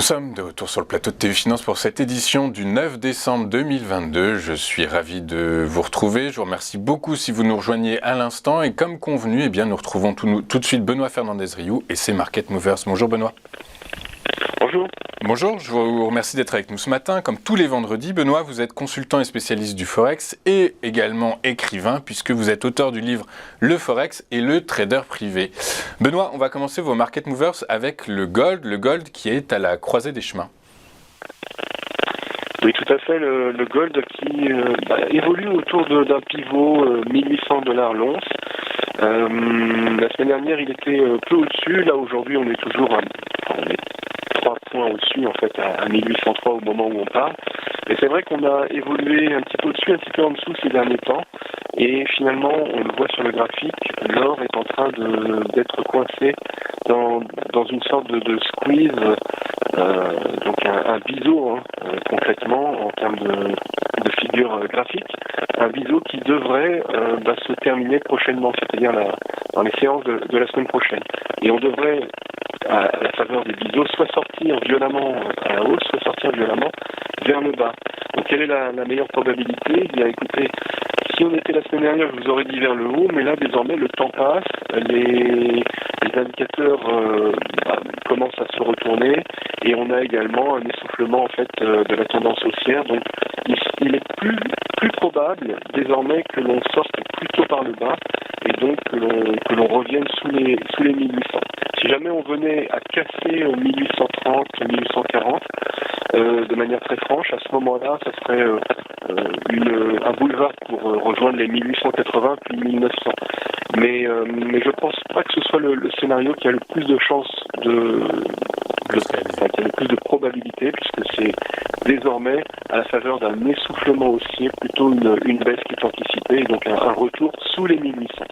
sommes de retour sur le plateau de TV Finance pour cette édition du 9 décembre 2022. Je suis ravi de vous retrouver. Je vous remercie beaucoup si vous nous rejoignez à l'instant. Et comme convenu, eh bien, nous retrouvons tout de suite Benoît Fernandez-Rioux et ses Market Movers. Bonjour Benoît. Bonjour. Bonjour, je vous remercie d'être avec nous ce matin. Comme tous les vendredis, Benoît, vous êtes consultant et spécialiste du Forex et également écrivain puisque vous êtes auteur du livre Le Forex et le trader privé. Benoît, on va commencer vos Market Movers avec le gold qui est à la croisée des chemins. Oui, tout à fait. Le gold qui évolue autour d'un pivot $1800 l'once. La semaine dernière, il était peu au-dessus. Là, aujourd'hui, on est toujours à 3 points au-dessus, en fait, à 1803 au moment où on parle. Et c'est vrai qu'on a évolué un petit peu au-dessus, un petit peu en dessous ces derniers temps. Et finalement, on le voit sur le graphique, l'or est en train d'être coincé dans une sorte de squeeze, donc un biseau, concrètement, en termes de figure graphique. Un biseau qui devrait se terminer prochainement, c'est-à-dire dans les séances de la semaine prochaine. Et on devrait, à la faveur des biseaux, soit sortir violemment à la hausse, soit sortir violemment vers le bas. Donc quelle est la meilleure probabilité ? Eh bien écoutez, si on était la semaine dernière, je vous aurais dit vers le haut, mais là désormais le temps passe, les indicateurs commencent à se retourner et on a également un essoufflement en fait de la tendance haussière. Donc il est plus probable désormais que l'on sorte plutôt par le bas et donc que l'on revienne sous les 1800. Si jamais on venait à casser 1830, 1840 de manière très franche, à ce moment-là, ça serait un boulevard pour rejoindre les 1880 puis 1900. Mais je pense pas que ce soit le scénario qui a le plus de chances qui a le plus de probabilité, puisque c'est désormais à la faveur d'un essoufflement haussier, plutôt une baisse qui est anticipée, et donc un retour sous les 1800.